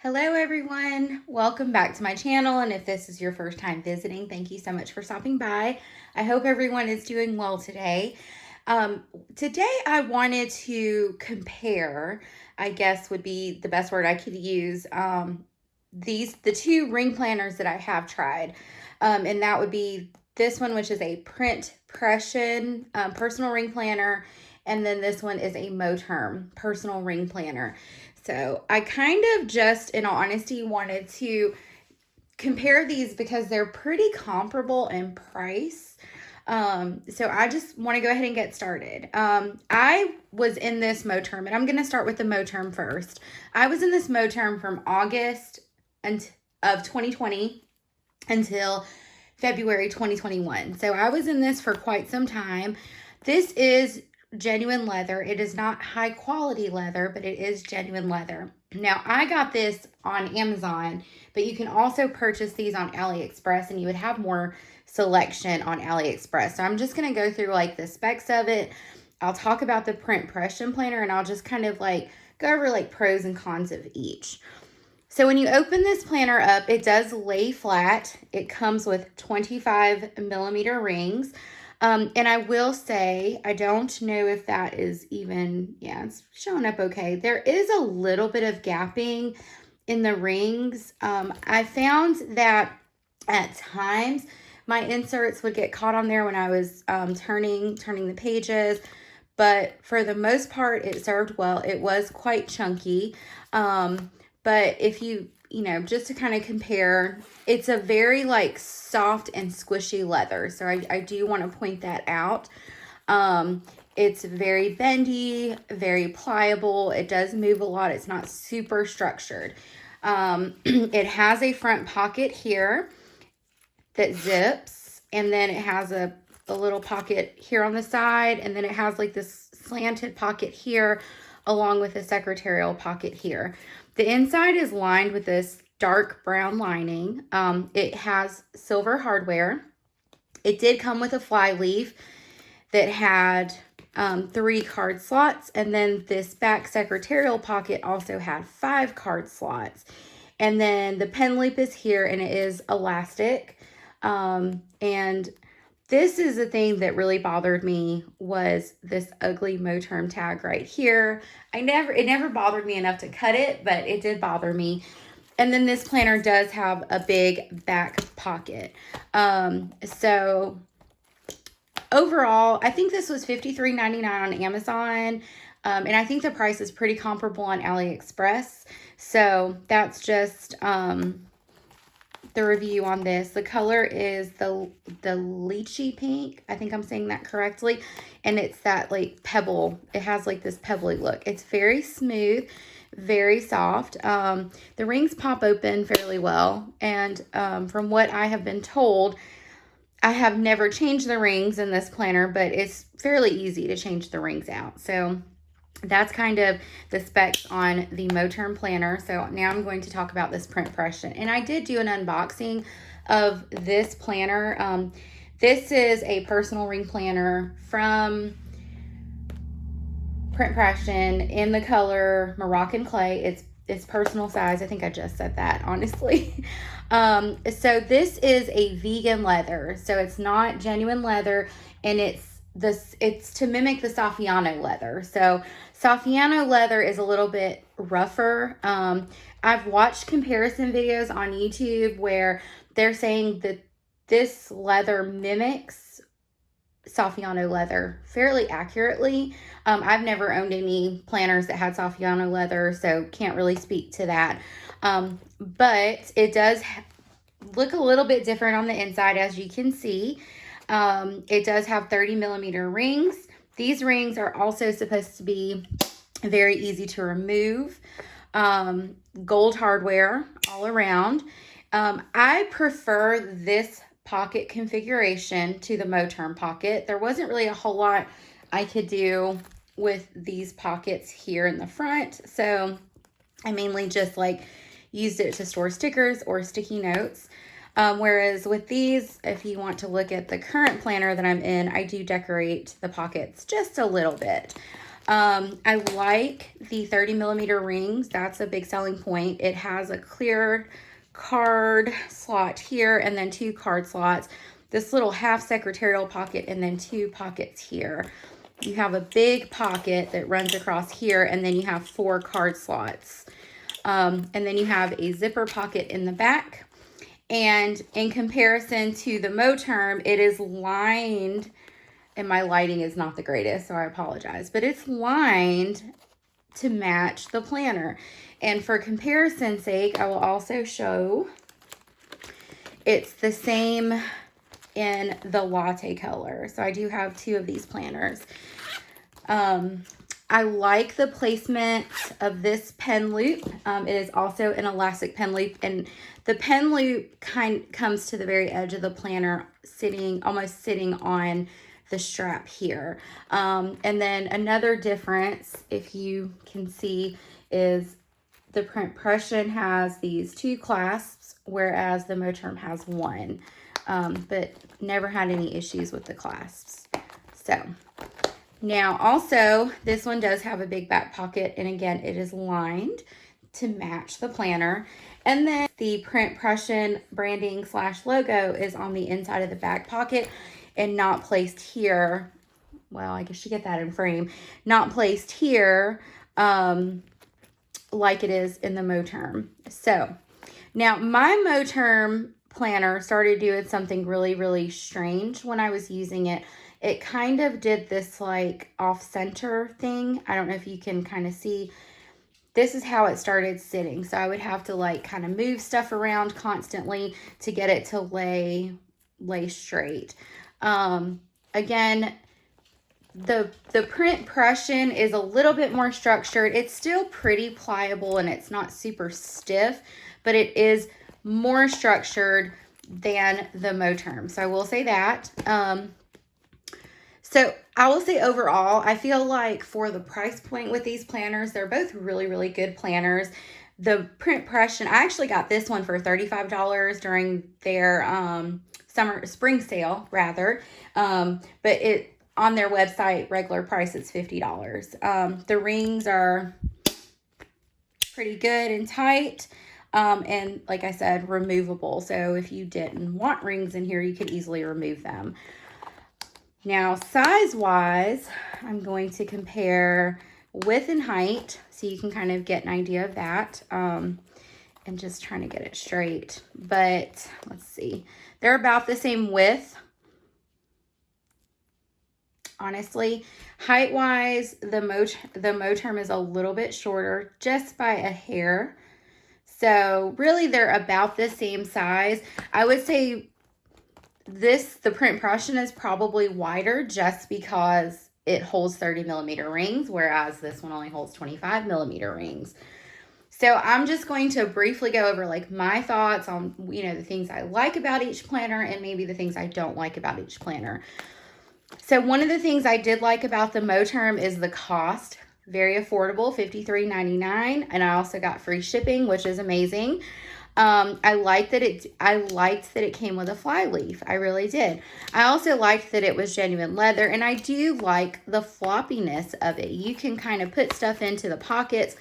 Hello everyone, welcome back to my channel, and if this is your first time visiting, thank you so much for stopping by. I hope everyone is doing well today. Today I wanted to compare, I guess would be the best word I could use, the two ring planners that I have tried, and that would be this one, which is a Pression personal ring planner, and then this one is a Moterm personal ring planner. So I kind of just, in all honesty, wanted to compare these because they're pretty comparable in price. So I just want to go ahead and get started. I was in this Moterm, and I'm going to start with the Moterm first. I was in this Moterm from August of 2020 until February 2021. So I was in this for quite some time. This is genuine leather. It is not high quality leather, but it is genuine leather. Now, I got this on Amazon, but you can also purchase these on AliExpress, and you would have more selection on AliExpress. So I'm just going to go through like the specs of it. I'll talk about the Pression planner, and I'll just kind of like go over like pros and cons of each. So when you open this planner up, it does lay flat. It comes with 25 millimeter rings. And I will say, I don't know if that is even, yeah, it's showing up okay. There is a little bit of gapping in the rings. I found that at times my inserts would get caught on there when I was turning the pages. But for the most part, it served well. It was quite chunky. But if you just to kind of compare, it's a very like soft and squishy leather. So I do want to point that out. It's very bendy, very pliable. It does move a lot. It's not super structured. It has a front pocket here that zips, and then it has a little pocket here on the side, and then it has like this slanted pocket here along with a secretarial pocket here. The inside is lined with this dark brown lining. It has silver hardware. It did come with a fly leaf that had 3 card slots, and then this back secretarial pocket also had 5 card slots. And then the pen loop is here, and it is elastic. And this is the thing that really bothered me, was this ugly Moterm tag right here. It never bothered me enough to cut it, but it did bother me. And then this planner does have a big back pocket. So overall, I think this was $53.99 on Amazon. And I think the price is pretty comparable on AliExpress. So that's just the review on this. The color is the lychee pink. I think I'm saying that correctly. And it's that like pebble. It has like this pebbly look. It's very smooth, very soft. The rings pop open fairly well. And from what I have been told, I have never changed the rings in this planner, but it's fairly easy to change the rings out. So that's kind of the specs on the Moterm planner. So now I'm going to talk about this Pression. And I did do an unboxing of this planner. This is a personal ring planner from Pression in the color Moroccan clay. It's personal size. I think I just said that, honestly. So this is a vegan leather. So it's not genuine leather, and it's to mimic the Saffiano leather. So Saffiano leather is a little bit rougher. I've watched comparison videos on YouTube where they're saying that this leather mimics Saffiano leather fairly accurately. I've never owned any planners that had Saffiano leather, so can't really speak to that. But it does look a little bit different on the inside, as you can see. It does have 30 millimeter rings. These rings are also supposed to be very easy to remove. Gold hardware all around. I prefer this pocket configuration to the Moterm pocket. There wasn't really a whole lot I could do with these pockets here in the front. So I mainly just like used it to store stickers or sticky notes. Whereas with these, if you want to look at the current planner that I'm in, I do decorate the pockets just a little bit. I like the 30mm rings. That's a big selling point. It has a clear card slot here and then 2 card slots, this little half secretarial pocket, and then 2 pockets here. You have a big pocket that runs across here, and then you have 4 card slots. And then you have a zipper pocket in the back. And in comparison to the Moterm, it is lined, and my lighting is not the greatest, so I apologize, but it's lined to match the planner. And for comparison's sake, I will also show it's the same in the Latte color. So I do have 2 of these planners. I like the placement of this pen loop. It is also an elastic pen loop, and the pen loop comes to the very edge of the planner, almost sitting on the strap here. And then another difference, if you can see, is the Pression has these 2 clasps, whereas the Moterm has 1. But never had any issues with the clasps. So now also, this one does have a big back pocket, and again, it is lined to match the planner. And then the Pression branding / logo is on the inside of the back pocket and not placed here. Well, I guess you get that in frame. Not placed here like it is in the Moterm. So now my Moterm planner started doing something really, really strange when I was using it. It kind of did this like off-center thing. I don't know if you can kind of see. This is how it started sitting. So I would have to like kind of move stuff around constantly to get it to lay straight. Again, the Pression is a little bit more structured. It's still pretty pliable and it's not super stiff, but it is more structured than the Moterm. So I will say that. So I will say overall, I feel like for the price point with these planners, they're both really, really good planners. The Pression, I actually got this one for $35 during their spring sale rather. But it on their website, regular price, it's $50. The rings are pretty good and tight. And like I said, removable. So if you didn't want rings in here, you could easily remove them. Now, size-wise, I'm going to compare width and height so you can kind of get an idea of that. And just trying to get it straight. But let's see. They're about the same width. Honestly, height-wise, the Moterm is a little bit shorter, just by a hair. So really, they're about the same size. I would say the Pression is probably wider just because it holds 30mm rings, whereas this one only holds 25mm rings. So I'm just going to briefly go over like my thoughts on, the things I like about each planner and maybe the things I don't like about each planner. So one of the things I did like about the Moterm is the cost. Very affordable, $53.99, and I also got free shipping, which is amazing. I liked that it came with a fly leaf. I really did. I also liked that it was genuine leather, and I do like the floppiness of it. You can kind of put stuff into the pockets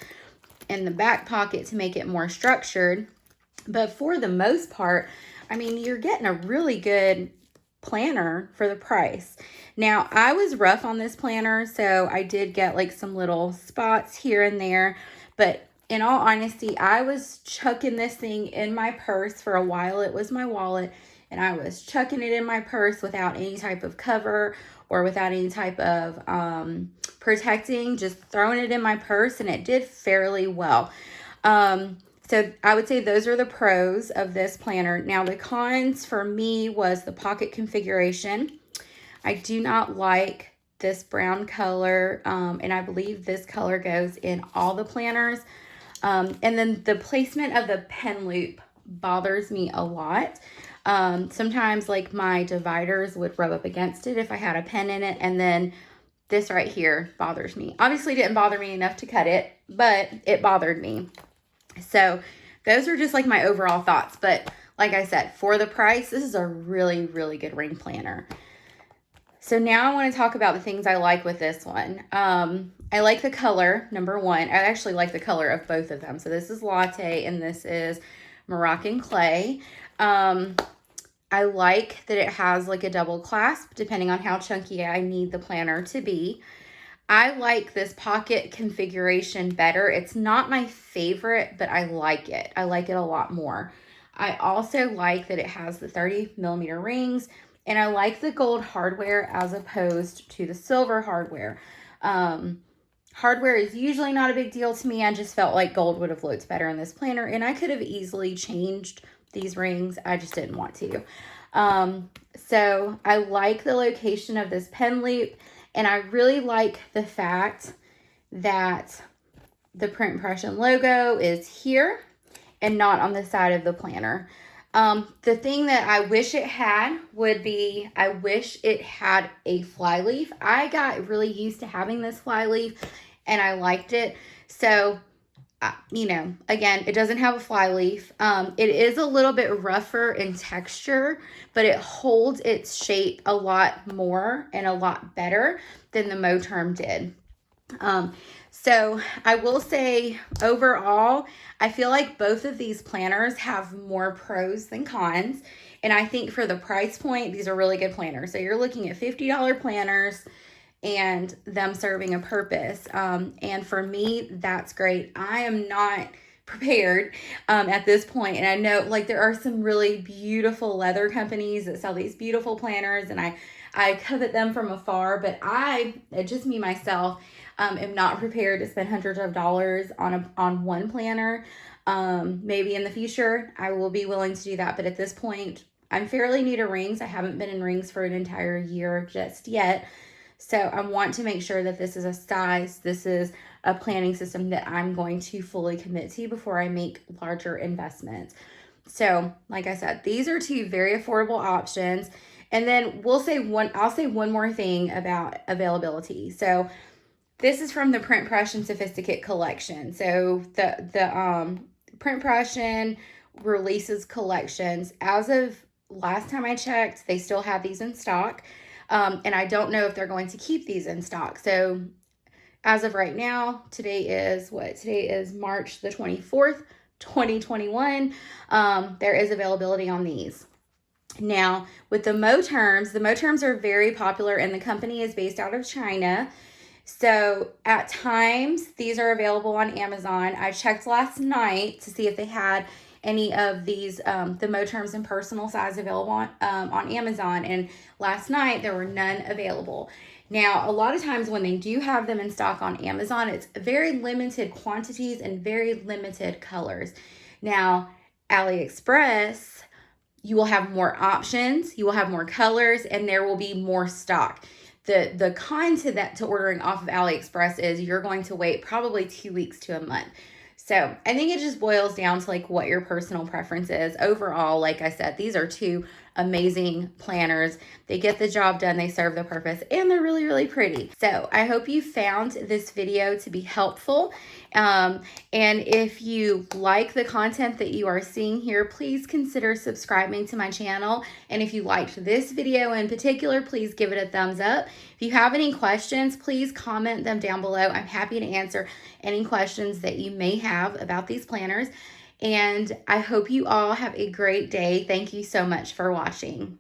and the back pocket to make it more structured. But for the most part, I mean, you're getting a really good planner for the price. Now, I was rough on this planner, so I did get like some little spots here and there, but in all honesty, I was chucking this thing in my purse for a while. It was my wallet, and I was chucking it in my purse without any type of cover or without any type of protecting, just throwing it in my purse, and it did fairly well. So I would say those are the pros of this planner. Now, the cons for me was the pocket configuration. I do not like this brown color, and I believe this color goes in all the planners. And then the placement of the pen loop bothers me a lot. Sometimes like my dividers would rub up against it if I had a pen in it, and then this right here bothers me. Obviously, it didn't bother me enough to cut it, but it bothered me. So those are just like my overall thoughts. But like I said, for the price, this is a really, really good ring planner. So now I want to talk about the things I like with this one. I like the color, number one. I actually like the color of both of them. So this is Latte and this is Moroccan Clay. I like that it has like a double clasp depending on how chunky I need the planner to be. I like this pocket configuration better. It's not my favorite, but I like it. I like it a lot more. I also like that it has the 30mm rings, and I like the gold hardware as opposed to the silver hardware. Hardware is usually not a big deal to me. I just felt like gold would have looked better in this planner, and I could have easily changed these rings. I just didn't want to. So I like the location of this pen loop, and I really like the fact that the Print Pression logo is here and not on the side of the planner. The thing that I wish it had would be, I wish it had a flyleaf. I got really used to having this flyleaf and I liked it. So, you know, again, it doesn't have a flyleaf. It is a little bit rougher in texture, but it holds its shape a lot more and a lot better than the Moterm did. So I will say overall, I feel like both of these planners have more pros than cons. And I think for the price point, these are really good planners. So you're looking at $50 planners and them serving a purpose. And for me, that's great. I am not prepared at this point. And I know like there are some really beautiful leather companies that sell these beautiful planners, and I covet them from afar, but just me myself, am not prepared to spend hundreds of dollars on one planner. Maybe in the future I will be willing to do that, but at this point I'm fairly new to rings. I haven't been in rings for an entire year just yet. So I want to make sure that this is this is a planning system that I'm going to fully commit to before I make larger investments. So like I said, these are two very affordable options. And then I'll say one more thing about availability. So this is from the Print Pression Sophisticate collection. So the Print Pression releases collections. As of last time I checked, they still have these in stock. And I don't know if they're going to keep these in stock. So as of right now, today is March the 24th, 2021. There is availability on these. Now, with the Moterms are very popular, and the company is based out of China. So at times, these are available on Amazon. I checked last night to see if they had any of these, the Moterms in personal size available on Amazon. And last night, there were none available. Now, a lot of times when they do have them in stock on Amazon, it's very limited quantities and very limited colors. Now, AliExpress, you will have more options, you will have more colors, and there will be more stock. The con to ordering off of AliExpress is you're going to wait probably 2 weeks to a month. So I think it just boils down to like what your personal preference is. Overall, like I said, these are two amazing planners. They get the job done, they serve the purpose, and they're really, really pretty. So I hope you found this video to be helpful. And if you like the content that you are seeing here, please consider subscribing to my channel. And if you liked this video in particular, please give it a thumbs up. If you have any questions, please comment them down below. I'm happy to answer any questions that you may have about these planners. And I hope you all have a great day. Thank you so much for watching.